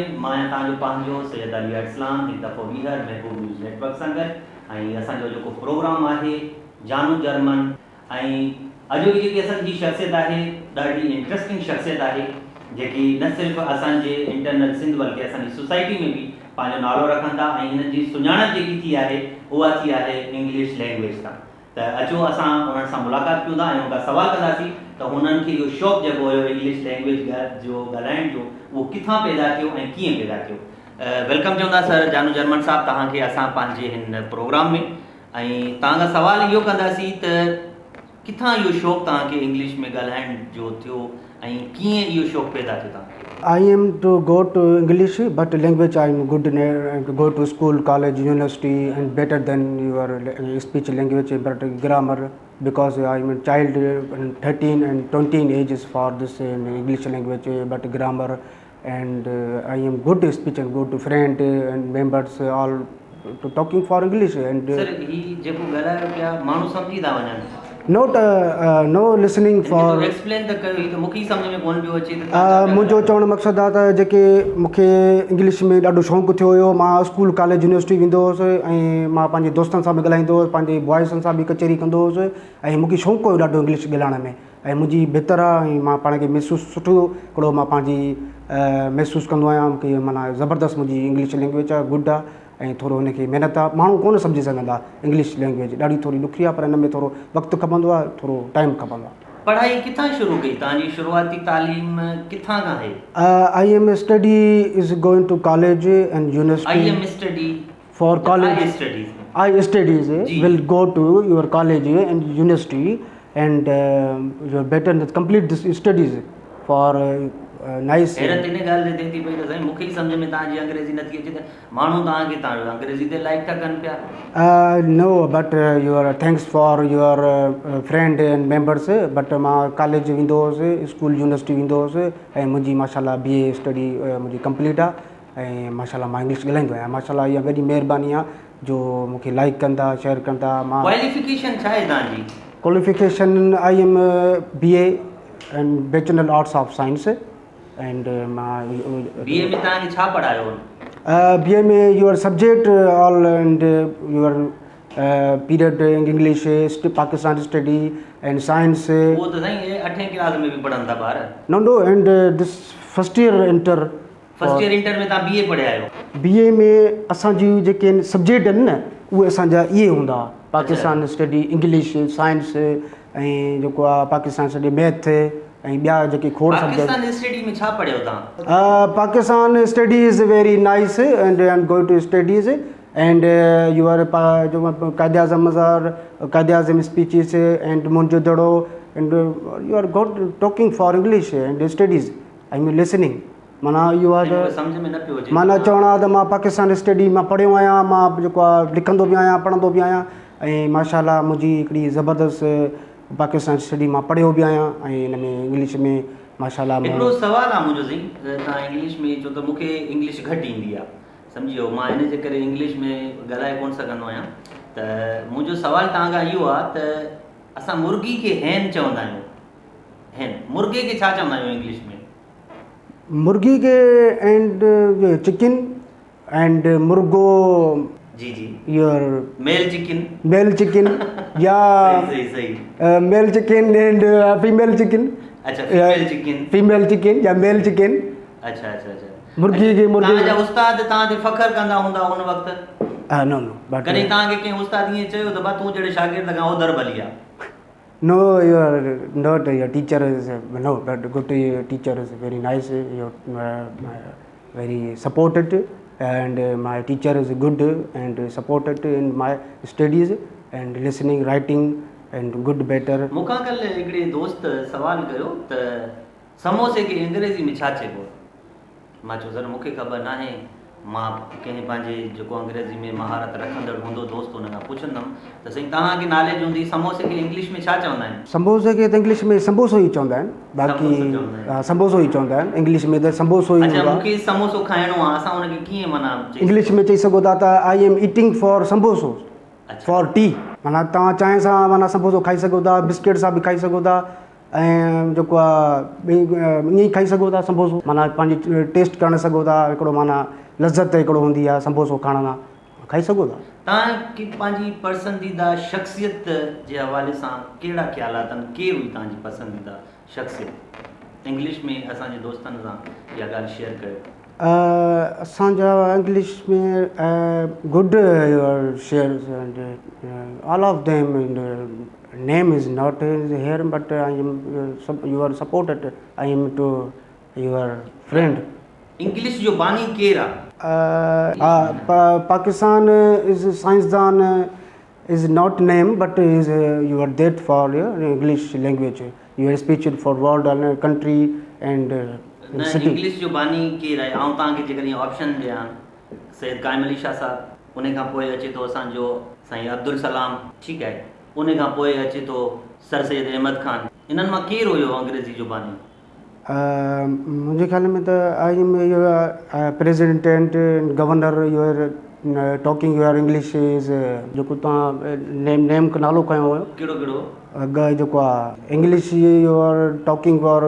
में मां तव्हांजो पंहिंजो सैयद अली इस्लाम हिकु दफ़ो ॿीहर महबूब न्यूज़ नेटवर्क सां गॾु ऐं असांजो जेको प्रोग्राम आहे जानू जर्मन ऐं अॼु जी जेकी असांजी शख़्सियत आहे ॾाढी इंट्रस्टिंग शख़्सियत आहे जेकी न सिर्फ़ु असांजे इंटरनल सिंध बल्कि असांजी सोसाइटी में बि पंहिंजो नालो रखनि था ऐं हिन जी सुञाणप जेकी थी आहे उहा थी आहे इंग्लिश लैंग्वेज तां। त अचो असां उन्हनि सां मुलाक़ात कयूं था ऐं उनखां सवाल कंदासीं त हुननि खे इहो शौक़ु जेको हुयो इंग्लिश लैंग्वेज जो ॻाल्हाइण जो उहो किथां पैदा थियो ऐं कीअं पैदा थियो। वेलकम चवंदा सर जानू जर्मन साहब तव्हांखे असां पंहिंजे हिन प्रोग्राम में ऐं तव्हांखां सवाल इहो कंदासीं त किथां इहो शौक़ु तव्हांखे इंग्लिश में ॻाल्हाइण जो थियो ऐं कीअं इहो शौक़ु पैदा थियो तव्हांखे। I am to go to English, but language I am good in. Go to school, college, university, and better than your speech language, but grammar. Because I am a child, 13 and 20 ages for this English language, but grammar, and I am good speech and good friend and members all to talking for English. And sir, he जेको ॻाल्हायो पिया माण्हू सम्झी था वञनि। not no listening for explain त कयो त मूंखे सम्झ में कोन पियो अचे त मुंहिंजो चवणु मक़सदु आहे त जेके मूंखे इंग्लिश में ॾाढो शौक़ु थियो हुयो मां स्कूल कॉलेज यूनिवर्सिटी वेंदो हुउसि ऐं मां पंहिंजे दोस्तनि सां बि ॻाल्हाईंदो हुउसि पंहिंजे बॉइसनि सां बि कचहरी कंदो हुउसि ऐं मूंखे शौक़ु हुयो ॾाढो इंग्लिश ॻाल्हाइण में ऐं मुंहिंजी बहितर आहे ऐं मां पाण खे महसूसु सुठो हिकिड़ो मां पंहिंजी महसूसु कंदो आहियां मूंखे माना ज़बरदस्तु मुंहिंजी इंग्लिश लैंग्वेज आहे गुड आहे ऐं थोरो हुनखे महिनत आहे माण्हू कोन सम्झी सघंदा इंग्लिश लैंग्वेज ॾाढी थोरी ॾुखी आहे पर हिन में थोरो वक़्तु खपंदो आहे थोरो टाइम खपंदो आहे। पढ़ाई किथां शुरू कई तव्हांजी शुरूआती तालीम किथां खां आहे। I am study is going to college and university. I am study for college I studies will go to your college and university and your better complete this studies for nice. हैरत इन ॻाल्हि ते थी पई त साईं मूंखे ई सम्झ में तव्हांजी अंग्रेज़ी नथी अचे त माण्हू तव्हांखे तव्हां अंग्रेज़ी ते लाइक था कनि पिया। No but your thanks for your friend and members but मां कॉलेज वेंदो हुउसि स्कूल यूनिवर्सिटी वेंदो हुउसि ऐं मुंहिंजी माशाल्लाह BA स्टडी मुंहिंजी कंप्लीट आहे ऐं माशाल्लाह मां इंग्लिश ॻाल्हाईंदो आहियां माशाल्लाह इहा वॾी महिरबानी आहे जो मूंखे लाइक कंदा शेयर कंदा। मां क्वालिफिकेशन छा आहे तव्हांजी। Qualification I am BA and bachelor arts of science and BA में तव्हांखे छा पढ़ायो। BA में your subject all and your period English Pakistan study and science. वो तो साईं 8वीं क्लास में भी पढ़न था ॿार। No and this first year inter में तव्हां BA पढ़िया आहियो। BA में असांजी जेके सब्जेक्ट आहिनि न उहे असांजा इहे हूंदा पाकिस्तान स्टडी इंग्लिश साइंस ऐं जेको आहे पाकिस्तान स्टडी मैथ ऐं ॿिया जेके खोड़ सब्जेक्ट। पाकिस्तान स्टडी में छा पढ़ियो तव्हां। Pakistan study is very nice and I am going to studies and your जो Quaid Azam Quaid Azam speeches and Moenjo Daro and you are got talking for English and studies I mean listening माना इहो आहे सम्झ में न पियो अचे माना चवणु आहे त मां पाकिस्तान स्टडी मां पढ़ियो आहियां मां जेको आहे लिखंदो बि आहियां पढ़ंदो बि आहियां ऐं माशाल्लाह मुंहिंजी हिकिड़ी ज़बरदस्त पाकिस्तान स्टडी मां पढ़ियो बि आहियां ऐं हिन में इंग्लिश में माशाल्लाह। हिकिड़ो सुवालु आहे मुंहिंजो साईं तव्हां इंग्लिश में छो त मूंखे इंग्लिश घटि ईंदी आहे सम्झियो मां हिन जे करे इंग्लिश में ॻाल्हाए कोन सघंदो आहियां त मुंहिंजो सुवालु तव्हांखां इहो आहे त असां मुर्गी खे हैन चवंदा आहियूं हैन मुर्गे खे छा चवंदा आहियूं इंग्लिश में। मुर्गी के एंड चिकन एंड मुर्गो जी जी योर मेल चिकन या सही मेल चिकन एंड फीमेल चिकन। अच्छा फीमेल चिकन या मेल चिकन। अच्छा मुर्गी के मुर्गी तव्हांजा उस्ताद तव्हां ते फ़ख्र कंदा हूंदा उन वक़्तु। नो बट कॾहिं तव्हांखे कंहिं उस्ताद ईअं चयो त बा तूं जहिड़े शागिर्द खां उधर भली आहे। No, you are not. Your teacher is no, but good teacher is very nice. You very supported, and my teacher is good and supported in my studies and listening, writing, and good better. मूंखां कल्ह हिकिड़े दोस्त सवाल कयो त समोसे खे अंग्रेज़ी में छा चइबो। मां चयो सर मूंखे ख़बर न आहे मां कंहिं पंहिंजे जेको अंग्रेज़ी में महारत रखंदड़ हूंदो दोस्त हुन खां पुछंदुमि त साईं तव्हांखे नॉलेज हूंदी समोसे खे इंग्लिश में छा चवंदा आहिनि। समोसे खे त इंग्लिश में संबोसो ई चवंदा आहिनि बाक़ी संबोसो ई चवंदा आहिनि इंग्लिश में त संबोसो ई। अच्छा मूंखे समोसो खाइणो आहे असां हुनखे कीअं माना इंग्लिश में चई सघो था त आई एम ईटिंग फॉर संबोसो फॉर टी माना तव्हां चांहि सां माना संबोसो खाई सघो था बिस्किट सां बि खाई सघो था ऐं जेको आहे ईअं ई खाई सघो था संबोसो, माना पंहिंजी टेस्ट करण सघो था, हिकिड़ो माना लज़त हिकिड़ो हूंदी आहे संबोसो खाइण सां, खाई सघो था। तव्हांखे पंहिंजी पसंदीदा शख़्सियत जे हवाले सां कहिड़ा ख़्यालात आहिनि, केरु हुई तव्हांजी पसंदीदा शख़्सियत? इंग्लिश में असांजे दोस्तनि सां इहा ॻाल्हि शेयर कयो। असांजा इंग्लिश में good your share all of them, name is not here but I am you are supported, I am to your friend. English जो बानी केरु आहे? पाकिस्तान इज़ साइंसदान is not name but is you are that for your English language, you are speaking for world and country and city। English जो बानी केरु आहे? ऐं तव्हांखे जेकॾहिं ऑप्शन ॾियां, सैयद काइम अली शाह साहब, उन खां पोइ अचे थो असांजो साईं अब्दुल सलाम, ठीकु आहे, उन खां पोइ अचे थो सर सैयद अहमद ख़ान। इन्हनि मां केरु हुयो अंग्रेज़ी जो बानी? मुंहिंजे ख़्याल में त I am president and governor your talking your English is, जेको तव्हां नेम नालो खयो हुयो, कहिड़ो कहिड़ो जेको आहे इंग्लिश योर टॉकिंग फॉर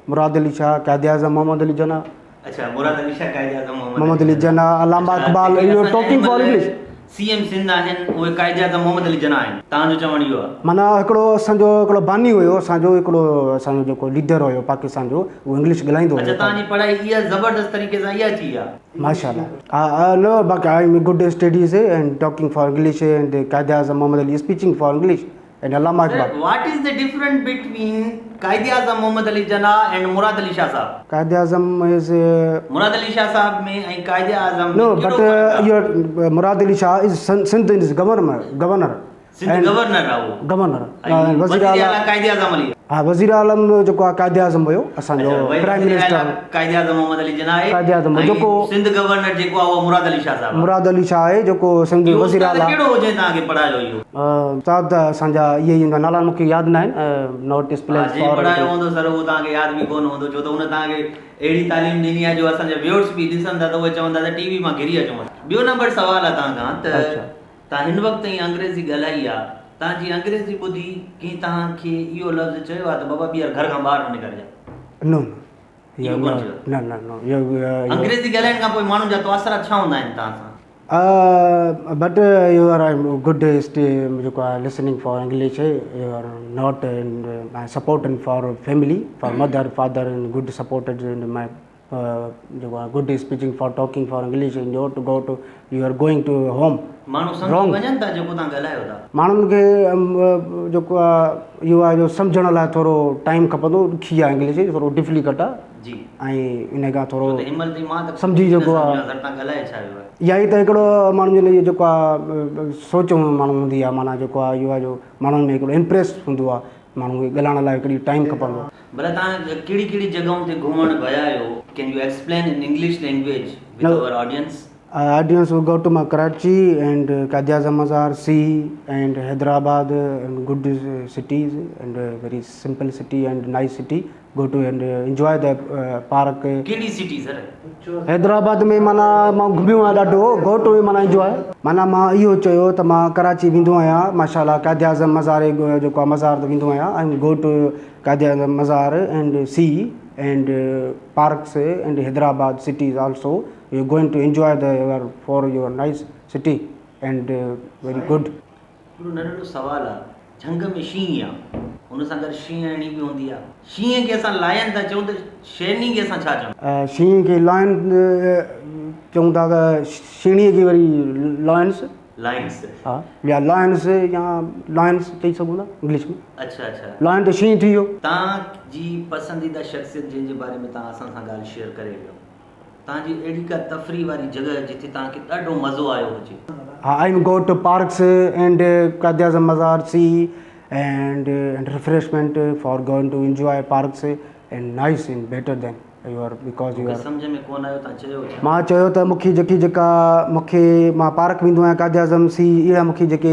मुराद अली शाह, कायदे आज़म मोहम्मद अली जना। अच्छा, मुराद अली शाह, कायदे Azam Mohammad Ali Jinnah, Allama Iqbal, your talking for English. CM Sindh आहिनि उहे कायदे आज़म मोहम्मद अली जना आहिनि, तव्हांजो चवण इहो आहे? माना हिकिड़ो असांजो हिकिड़ो बानी हुयो, असांजो हिकिड़ो असांजो जेको लीडर हुयो पाकिस्तान जो, उहो इंग्लिश ॻाल्हाईंदो हुयो। अच्छा, तव्हांजी पढ़ाई इहा ज़बरदस्त तरीक़े सां इहा थी आहे? माशाअल्लाह। नो बाक़ी I am good studies and talking for English and Quaid Azam Mohammad Ali speeching for English and Allama Iqbal. What is the difference between Quaid Azam Mohammad Ali Jinnah and Murad Ali Shah Sahab? Quaid Azam is Murad Ali Shah Sahab में ऐं Quaid Azam no but your Murad Ali Shah is Sindh is governor Sindh governor आहे वो, गवर्नर वज़ीर आला कायदे आज़म अली। हाँ, वज़ीर आलम जेको आहे कायदे आज़म हुयो असांजो प्राइम मिनिस्टर, कायदे आज़म मोहम्मद अली जना आहे। कायदे आज़म जेको सिंध गवर्नर जेको आहे उहो मुराद अली शाह साहब। मुराद अली शाह आहे जेको सिंध वज़ीर आला। कहिड़ो हुजे तव्हांखे पढ़ायो इहो? उस्ताद असांजा इहे ई नाला मूंखे यादि न आहिनि, नोट डिस्प्ले जे पढ़ायो हूंदो सर उहो तव्हांखे यादि बि कोन हूंदो, छो त हुन तव्हांखे अहिड़ी तालीम ॾिनी आहे जो असांजा व्यूअर्स बि ॾिसनि था त उहे चवंदा त टीवी मां घिरी अचूं। ॿियो नंबर सुवाल आहे तव्हांखां त तव्हां हिन वक़्तु ताईं अंग्रेज़ी ॻाल्हाई आहे, तव्हांजी अंग्रेज़ी ॿुधी कंहिं तव्हांखे इहो लफ़्ज़ चयो आहे त बाबा ॿीहर घर खां ॿाहिरि न निकिरजांइ? नो अंग्रेज़ी ॻाल्हाइण खां पोइ माण्हुनि जा तवासुरात छा हूंदा आहिनि तव्हां सां? बट यू आर गुड जेको आहे listening for English, you are not supporting for family, for mother father and good supported in my जेको आहे good speeching for talking for English in your to go to you are going to home. माण्हू सम्झी वञनि था जेको तव्हां ॻाल्हायो था? माण्हुनि खे जेको आहे इहो आहे जो सम्झण लाइ थोरो टाइम खपंदो, ॾुखी आहे इंग्लिश थोरो डिफिकल्ट आहे जी, ऐं इन खां थोरो सम्झी जेको आहे इहा ई त हिकिड़ो माण्हुनि जे लाइ जेको आहे सोच माण्हू हूंदी आहे, माना जेको आहे इहो आहे जो माण्हुनि में हिकिड़ो इंप्रेस हूंदो आहे, माण्हू खे ॻाल्हाइण लाइ हिकिड़ी टाइम खपंदो आहे। भला तव्हां कहिड़ी कहिड़ी जॻहियुनि ते घुमणु विया आहियो? Can you explain in English language with our audience? Audience will go to Karachi and Qaid Azam Mazar, Sea and Hyderabad and good cities and very simple city and nice city. Go to and enjoy the park. कहिड़ी city sir? Hyderabad में माना मां घुमियो आहियां ॾाढो, go to माना enjoy, माना मां इहो चयो त मां कराची वेंदो आहियां, माशाल्लाह क़ाइद आज़म मज़ार जेको आहे मज़ार ते वेंदो आहियां, ऐं go to क़ाइद आज़म मज़ार and sea and parks and Hyderabad cities also. You are going to enjoy for your nice city and very good. नंढो सवाल आहे, झंग में शींहं आहे, हुन सां गॾु शींहणी बि हूंदी आहे, शींहं खे असां लायन था चऊं त शेरनी खे असां छा चऊं? शींहं खे लायन चऊं था त शीणीअ खे वरी लायंस हा, या लायंस या लायंस चई सघूं था इंग्लिश में। अच्छा अच्छा, लायन त शींहं थी वियो। तव्हांजी पसंदीदा शख़्सियत जंहिंजे बारे में तव्हां असां सां ॻाल्हि शेयर करे वियो, तव्हांजी अहिड़ी का तफ़री वारी जॻह जिथे तव्हांखे ॾाढो मज़ो आयो हुजे? हा, I am go to parks and Quaid Azam मज़ार सी and refreshment for going to enjoy parks and nice in better than your because you are सम्झ में कोन आयो तव्हां चयो छा? मां चयो त मूंखे जेका मूंखे मां पार्क वेंदो आहियां क़ाइद आज़म सी, इहा मूंखे जेके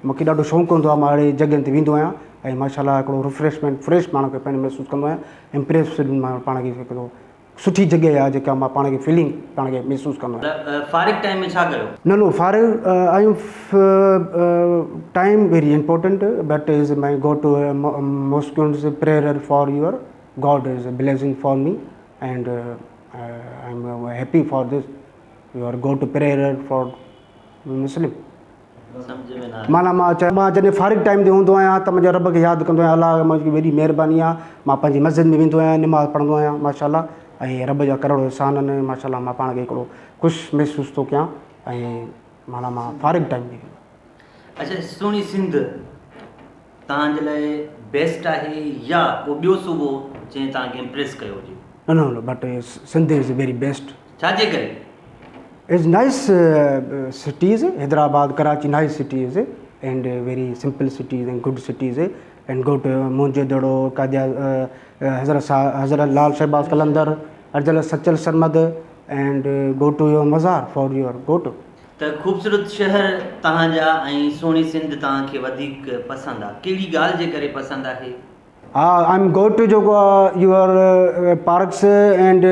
मूंखे ॾाढो शौक़ु हूंदो आहे, मां अहिड़े जॻहियुनि ते वेंदो आहियां ऐं माशाल्लाह हिकिड़ो रिफ्रेशमेंट फ्रेश पाण खे पंहिंजो महसूसु कंदो आहियां, इम्प्रेस मां पाण खे हिकिड़ो सुठी जॻह आहे जेका मां पाण खे फीलिंग पाण खे महसूसु कंदो आहियां। फारिग टाइम में छा कयो? No, Farrell, time very important, but is my go to mosque is a prayer for your God is a blessing for me, and I'm happy for this. Your go to prayer for Muslim. सम्झ में न माना मां जॾहिं फारिग time ते हूंदो आहियां त मुंहिंजे रब खे यादि कंदो आहियां, अलाह मुंहिंजी वॾी महिरबानी आहे, मां पंहिंजी मस्जिद में वेंदो आहियां, निमाज़ पढ़ंदो आहियां माशाल्लाह, ऐं रब जा करोड़ एहसान आहिनि माशाल्लाह, मां पाण खे हिकिड़ो ख़ुशि महसूसु थो कयां, ऐं माना मां फारिग टाइम ते। अच्छा, सुहिणी सिंध तव्हांजे लाइ बेस्ट आहे या को ॿियो सूबो जंहिं तव्हांखे इम्प्रेस कयो हुजे? No, but Sindh is very best. छाजे करे? It's nice cities, Hyderabad, Karachi, nice cities, and very simple cities and good cities, and go to Mohenjo-daro, Qadia, Hazrat Lal Shahbaz Qalandar, Arjal Sachal Sarmad, and go to your mazar for your go to. त ख़ूबसूरत शहर तव्हांजा ऐं सुहिणी सिंध तव्हांखे वधीक पसंदि आहे, कहिड़ी ॻाल्हि जे करे पसंदि आहे? I'm go to your parks and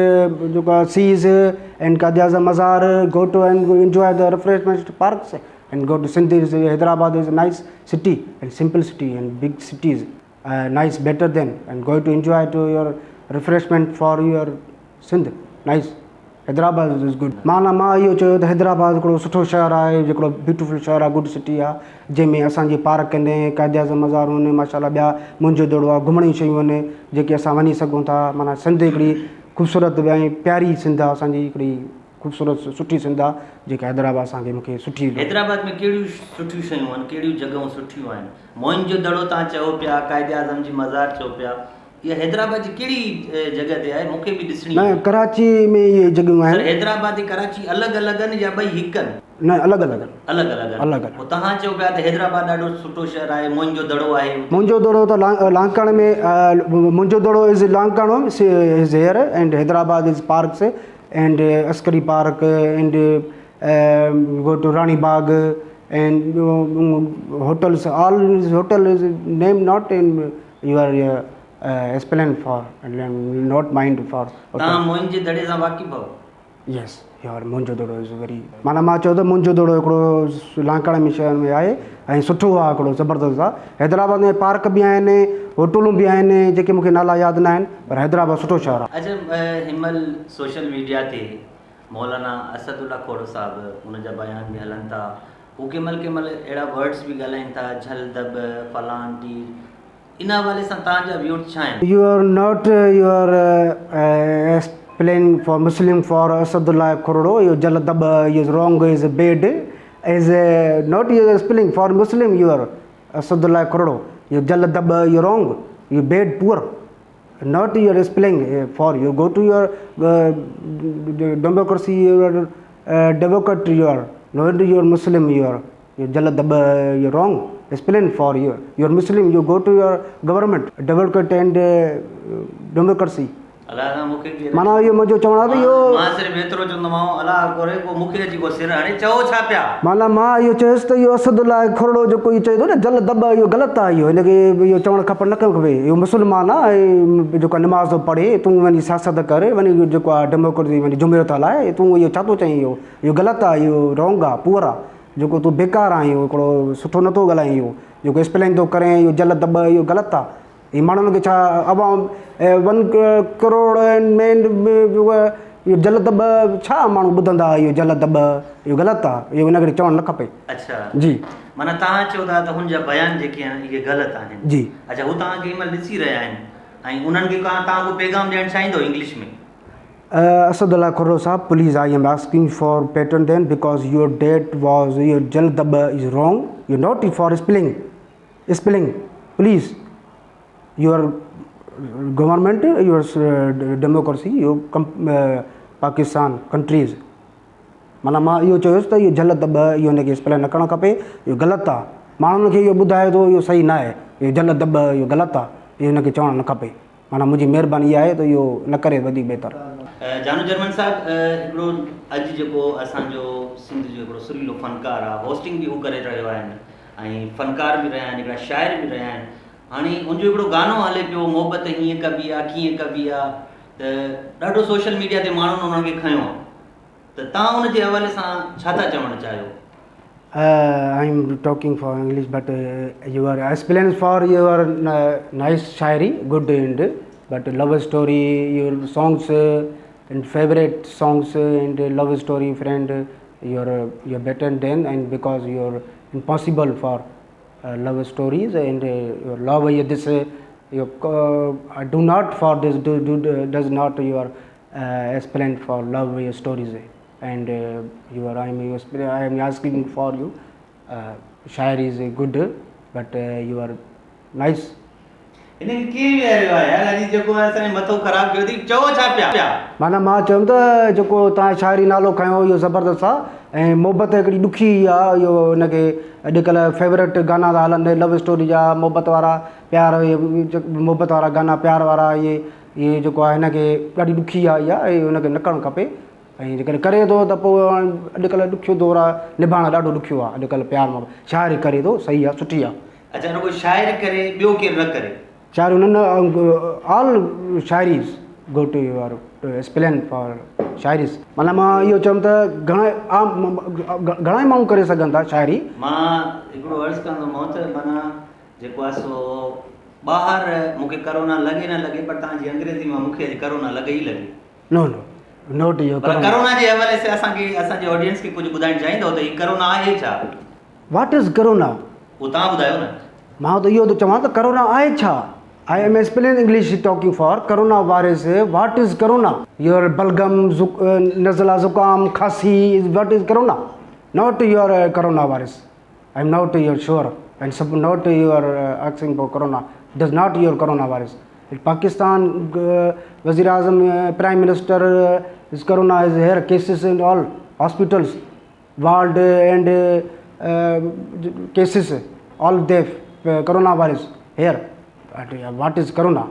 seas and Qadiaza Mazar, go to and enjoy the refreshment parks, and go to Sindh. Hyderabad is a nice city and simple city and big cities, nice better than, and go to enjoy to your refreshment for your Sindh, nice. Hyderabad is good. माना मां इहो चयो त हैदराबाद हिकिड़ो सुठो शहर आहे, हिकिड़ो ब्यूटीफुल शहर आहे, गुड सिटी आहे, जंहिंमें असांजी पार्क आहिनि, क़ाइदा मज़ार आहिनि माशाल्लाह, ॿिया मुंहिंजो दड़ो आहे, घुमण जी शयूं आहिनि जेके असां वञी सघूं था। माना सिंध हिकिड़ी ख़ूबसूरत ऐं प्यारी सिंध आहे, असांजी हिकिड़ी ख़ूबसूरत सुठी सिंध आहे जेके हैदराबाद असांखे मूंखे सुठी। हैदराबाद में कहिड़ियूं सुठियूं शयूं आहिनि, कहिड़ियूं जॻहियूं सुठियूं आहिनि? मोहन जो दड़ो तव्हां चयो पिया, क़ाइद आज़म जी मज़ार चयो पिया, इहा हैदराबाद जी कहिड़ी जॻह ते आहे? मूंखे बि ॾिसणी आहे। कराची में इहे जॻहियूं आहिनि। हैदराबाद ऐं कराची अलॻि अलॻि आहिनि या ॿई हिकु आहिनि? न, अलॻि अलॻि अलॻि। पोइ तव्हां चयो पिया त हैदराबाद ॾाढो सुठो शहर आहे, मोहन जो दड़ो आहे। मोहन जो दड़ो त लांकाण में, Mohan Jo Daro is Larkana is here, and Hyderabad is parks and Askari park and go to Rani Bagh and hotels, all hotel is name not in your explain for not mind for. तव्हां मोहन जे दड़े सां वाक़िफ़ आहियो? Yes, your Mohan Jo Daro is very, माना मां चयो त मोहन जो दड़ो हिकिड़ो लांकाण में शहर में आहे ऐं सुठो आहे, हिकिड़ो ज़बरदस्त आहे। हैदराबाद में पार्क बि आहिनि, होटलूं बि आहिनि जेके मूंखे नाला यादि न आहिनि, पर हैदराबाद सुठो शहर आहे। अच्छा, हिनमहिल सोशल मीडिया ते मौलाना असदुल्ला खोड़ो साहिबु उन जा बयान बि हलनि था, हू कंहिंमहिल अहिड़ा वर्ड्स बि ॻाल्हाइनि था, झल दब फलान टीर, इन हवाले सां तव्हांजा व्यूज़ छा आहिनि? You are not explaining for Muslim for Asadullah Khordo, you jal dab is wrong, is bad, is not you are spelling for Muslim, you are Asadullah Khordo, you jal dab you wrong, you bad poor, not you are spelling for you go to your democracy, you are democrat, you are not you are Muslim, you are you jal dab you wrong. Explain for you. You are Muslim, you go to your government, democrat and democracy. माना इहो मुंहिंजो चवणु आहे त इहो मां सिर्फ़ु एतिरो चवंदोमांव, अलाह करे को मूंखे अची को सिर हाणे चओ छा पिया? माना मां इहो चयुसि त इहो असदुल्ला खोड़ो जेको इहो चए थो न जल दब, इहो ग़लति आहे, इहो हिनखे इहो चवणु खपे न खपे। इहो मुस्लमान आहे ऐं जेको निमाज़ थो पढ़े, तूं वञी सियासत कर, वञी जेको आहे डेमोक्रेसी वञी जुमिरत हलाए, तूं इहो छा थो चईं? इहो ग़लति आहे, इहो रॉन्ग आहे, पुअर आहे, जेको तूं बेकार आहे, इहो हिकिड़ो सुठो नथो ॻाल्हाए, इहो जेको एक्सप्लेन थो करे, इहो जल दब, इहो ग़लति आहे। हीअ माण्हुनि खे छा अवाम 1 करोड़ में इहो जल दब छा माण्हू ॿुधंदा? इहो जल दब इहो ग़लति आहे, इहो हिन करे चवणु न खपे। अच्छा जी, माना तव्हां चओ था त हुनजा बयान जेके आहिनि इहे ग़लति आहिनि? जी। अच्छा, हू तव्हांखे हिनमहिल ॾिसी रहिया आहिनि ऐं उन्हनि खे तव्हां को पैगाम ॾियणु चाहींदो इंग्लिश में? Asadullah Khordo Sahab, please, I am asking for pattern then, because your date was your jal dab is wrong, you're not for spelling, please. Your government, your democracy, your Pakistan countries. माना मां इहो चयोसि त इहो जल दब इहो हिनखे स्पेल न करणु खपे, इहो ग़लति आहे। माण्हुनि खे इहो ॿुधाए थो इहो सही न आहे, इहो जल दब इहो ग़लति आहे, इहो हिनखे चवणु न खपे। माना मुंहिंजी महिरबानी इहा आहे त इहो न करे वधीक बहितर। जानू जर्मन साहिबु, हिकिड़ो अॼु जेको असांजो सिंध जो हिकिड़ो सुरीलो फ़नकार आहे, होस्टिंग बि हू करे रहियो आहिनि ऐं फ़नकार बि रहिया आहिनि, हिकिड़ा शाइर बि रहिया आहिनि। हाणे उनजो हिकिड़ो गानो हले पियो, मोहबत हीअं कबी आहे कीअं कबी आहे, त ॾाढो सोशल मीडिया ते माण्हुनि उन्हनि खे खयो आहे, त तव्हां उन जे हवाले सां छा था चवणु चाहियो? I'm talking for English, but your experience for your nice shairi, good and but love story, your songs and favorite songs and love story, friend, you're better than, and because you're impossible for love stories and your love this I do not for this does not your explain for love stories. And I am asking for you shairi is good, but you are nice. इन्हनि कीअं विहारियो आहे यार, अॼु जेको आहे असांजे मथो ख़राबु कयो थी, चओ छा पिया? माना मां चयुमि त जेको तव्हां शाइरी नालो खयो इहो ज़बरदस्त आहे ऐं मोहबत हिकिड़ी ॾुखी आहे, इहो हिनखे अॼुकल्ह फेवरेट गाना था हलनि लव स्टोरी जा, मोहबत वारा प्यार, मोहबत वारा गाना, प्यार वारा, इहे जेको आहे हिनखे ॾाढी ॾुखी आहे इहा, ऐं हुनखे न करणु खपे। ऐं जेकॾहिं करे थो त पोइ अॼुकल्ह ॾुखियो दौरु आहे, निभाइणु ॾाढो ॾुखियो आहे अॼुकल्ह प्यार में। शाइरी करे थो सही आहे, सुठी आहे। अच्छा, न कोई शाइर करे ॿियो केरु न करे? शाइरी हुननि ऑल शाइरीज़ go to your explain for शाइरीज़। माना मां इहो चयुमि त घणा माण्हू करे सघनि था शाइरी। मां हिकिड़ो अर्ज़ु कंदोमांव त माना जेको आहे सो ॿाहिरि मूंखे करोना लॻे न लॻे, पर तव्हांजी अंग्रेज़ी मां मूंखे अॼु करोना लॻे ई लॻे। नो नो नोट इहो करोना जे हवाले से असांजे ऑडियंस खे कुझु ॿुधाइणु चाहींदव त हीउ करोना आहे छा? What is corona? उहो तव्हां ॿुधायो न। मां त इहो थो चवां त करोना आहे छा। I am explaining English talking for coronavirus. What is corona? Your balgam, nazla, zukam, khasi, what is corona? Not your coronavirus. I am not sure and not your asking for corona. It is not your coronavirus. In Pakistan, Wazir Azam, Prime Minister, is corona is here. Cases in all hospitals, world and cases, all death, coronavirus here. What is corona?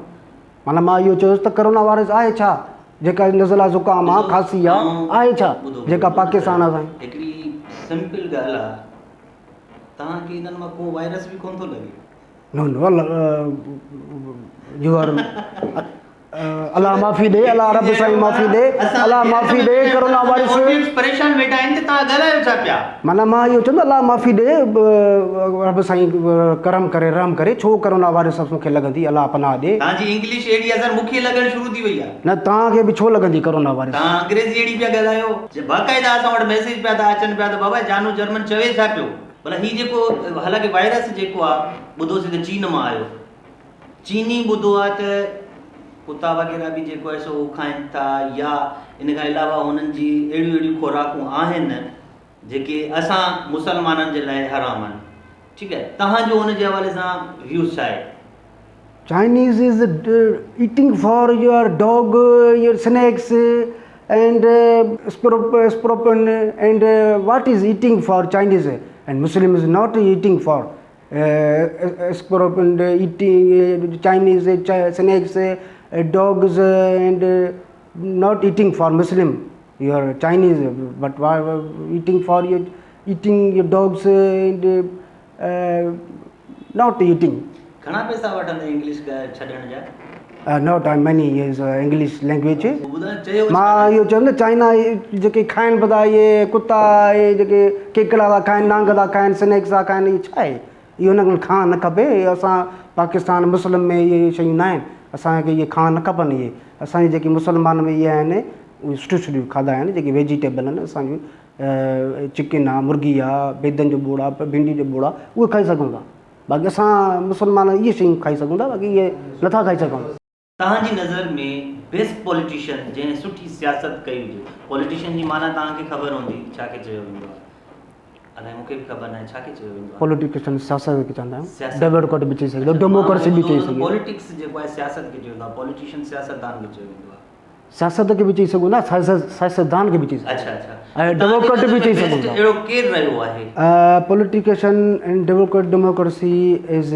माना मां इहो चयोसि त corona virus आहे छा, जेका नज़ला ज़ुकाम आहे, खांसी आहे छा, जेका पाकिस्तान आहे। हिकिड़ी सिंपल ॻाल्हि आहे, तव्हांखे इन्हनि मां को वायरस बि कोन थो लॻे? नो नो यू आर अल्लाह माफ़ी ॾे, अल्लाह रब साईं माफ़ी ॾे, अल्लाह माफ़ी ॾे। करोना वायरस परेशान वेठा आहिनि त तव्हां ॻाल्हायो छा पिया? माना मां इहो चवंदो अल्लाह माफ़ी ॾे, रब साईं करम करे, रहम करे, छो करोना वायरस मूंखे लॻंदी, अल्लाह पनाह ॾे। तव्हांजी इंग्लिश अहिड़ी असर मूंखे लॻणु शुरू थी वई आहे। न तव्हांखे बि छो लॻंदी करोना वायरस? तव्हां अंग्रेज़ी अहिड़ी पिया ॻाल्हायो, बाक़ाइदा असां वटि मैसेज पिया था अचनि पिया त बाबा जानू जर्मन चवे छा पियो। भला हीउ जेको हालांकि वायरस जेको आहे ॿुधोसीं त चीन मां आयो, चीनी ॿुधो आहे त कुता वग़ैरह बि जेको आहे सो खाइनि था, या इन खां अलावा हुननि जी अहिड़ियूं खुराकूं आहिनि जेके असां मुसलमाननि जे लाइ हराम आहिनि। ठीकु आहे, तव्हांजो हुन जे हवाले सां व्यूज़ छा आहे? Chinese is eating for your dog, your snakes and scorpion and what is eating for Chinese, and Muslim is not eating for scorpion, eating Chinese snakes, dogs and not eating for Muslim. You are Chinese, but why eating for your dogs and not eating. घणा पैसा वठंदे English छॾण जा? Not money is English language. मां इहो चवंदो China जेके खाइनि पिया इहे कुता, इहे जेके केकड़ा था खाइनि, नांग था खाइनि, स्नैक्स था खाइनि, इहे छा आहे? इहो हुनखे खाइणु न खपे। असां पाकिस्तान मुस्लिम में इहे शयूं न आहिनि, असांखे इहे खाइणु न खपनि। इहे असांजी जेके मुस्लमान में इहे आहिनि उहे सुठियूं सुठियूं खाधा आहिनि, जेके वेजिटेबल आहिनि असांजूं, चिकन आहे, मुर्गी आहे, बेदनि जो बोड़ा, भिंडी जो बोड़ा, उहे खाई सघूं था। बाक़ी असां मुस्लमान इहे शयूं खाई सघूं था, बाक़ी इहे नथा खाई सघूं। तव्हांजी नज़र में बेस्ट पॉलिटिशियन जंहिं सुठी सियासत कई हुजे, पॉलिटिशियन जी माना तव्हांखे ख़बर हूंदी छा खे चयो वेंदो आहे? अलाए मूंखे बि ख़बर न आहे छा खे चयो वेंदो आहे। पॉलिटिशियन सियासत खे चवंदा आहियूं, डेमोक्रेट बि चई सघंदो, डेमोक्रेसी बि चई सघंदो। पॉलिटिक्स जेको आहे सियासत खे चयो वेंदो आहे, पॉलिटिशियन सियासतदान खे चयो वेंदो आहे। सियासत खे बि चई सघूं था, सियासतदान खे बि चई सघूं। अच्छा अच्छा, ऐं डेमोक्रेट बि चई सघूं था। अहिड़ो केरु रहियो आहे? Politician and democracy is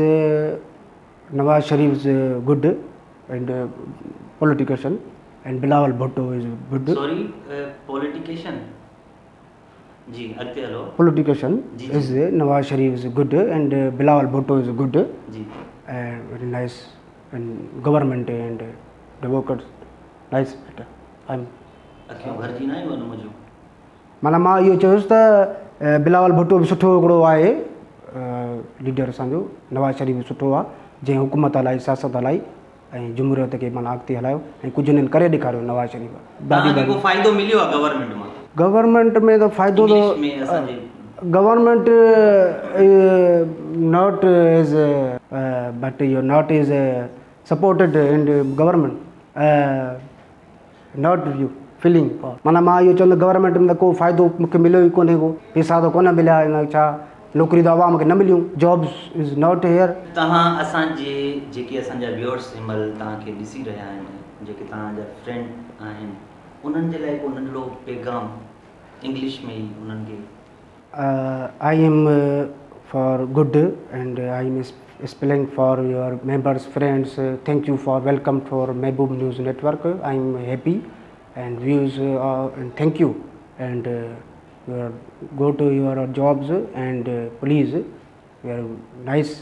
Nawaz Sharif is good and politician and Bilawal Bhutto is good. Sorry, politician जी अॻिते हलो। Politician is Nawaz Sharif is good and Bilawal Bhutto is good जी and very nice and government and democrat nice better I am अखियूं भरिजी न आहियूं हुन मुंहिंजो माना मां इहो चयोसि त बिलावल भुट्टो बि सुठो हिकिड़ो आहे लीडर असांजो नवाज़ शरीफ़ बि सुठो आहे जंहिं हुकूमत हलाई सियासत हलाई ऐं जमहूरियत खे माना अॻिते हलायो ऐं कुझु हिननि करे ॾेखारियो नवाज़ शरीफ़ तव्हांखे को फ़ाइदो मिलियो आहे गवर्नमेंट मां गवर्नमेंट में त फ़ाइदो इंग्लिश में असांजे government not is but U not is supported in government not U feeling माना मां इहो चवंदो गवर्नमेंट में त को फ़ाइदो मूंखे मिलियो ई कोन्हे को पैसा त कोन मिलिया हिन छा नौकिरी त आवाम खे न मिलियूं जॉब्स इज़ नॉट हेयर तव्हां असांजे जेके असांजा व्यूअर्स हिनमहिल तव्हांखे ॾिसी रहिया आहिनि जेके तव्हांजा फ्रेंड आहिनि उन्हनि जे लाइ को नंढिड़ो पैगाम इंग्लिश में ई उन्हनि खे I am for good and I am spelling for your members, friends. Thank you for welcome for Mehboob News Network. I am happy and views and thank you and go to your jobs and please your nice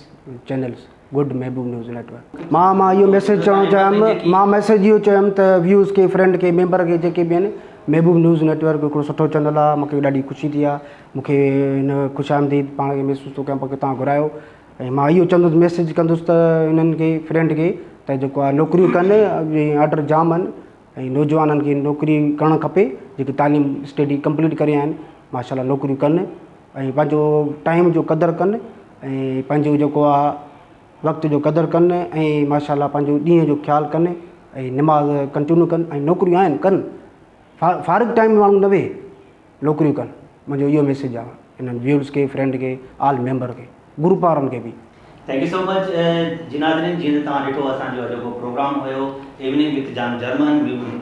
channels. Good Mehboob News Network. मां इहो message चवणु चाहियुमि मां message इहो चयुमि त views के friend के member के जेके बि आहिनि महबूब न्यूज़ नेटवर्क हिकिड़ो सुठो चैनल आहे मूंखे ॾाढी ख़ुशी थी आहे मूंखे हिन ख़ुशामदीद पाण खे महसूसु थो कयां की तव्हां घुरायो ऐं मां इहो चवंदुसि मैसेज कंदुसि त हिननि खे फ्रेंड खे त जेको आहे नौकिरियूं कनि ऑर्डर जाम आहिनि ऐं नौजवाननि खे नौकिरी करणु खपे जेके तालीम स्टडी कंप्लीट करे आहिनि माशाल्लाह नौकिरियूं कनि ऐं पंहिंजो टाइम जो क़दुरु कनि ऐं पंहिंजो जेको आहे वक़्त जो क़दुरु कनि ऐं माशाल्लाह पंहिंजो ॾींहं जो ख़्यालु कनि ऐं निमाज़ कंटिन्यू कनि ऐं नौकिरियूं आहिनि कनि फारिग टाइम में माण्हू न वेहे नौकिरियूं कनि मुंहिंजो इहो मैसेज आहे हिननि व्यूअर्स खे फ्रेंड खे ऑल मेंबर खे ग्रुप वारनि खे बि थैंक यू सो मच जिनादरीन जीअं तव्हां ॾिठो असांजो जेको प्रोग्राम हुयो इवनिंग विथ जान जर्मन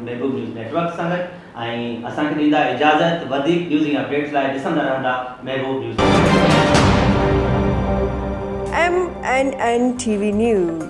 महबूब न्यूज़ नेटवर्क सां गॾु ऐं असांखे ॾींदा इजाज़त वधीक न्यूज़ ऐं अपडेट्स लाइ ॾिसंदा रहंदा महबूब न्यूज़ MNN TV News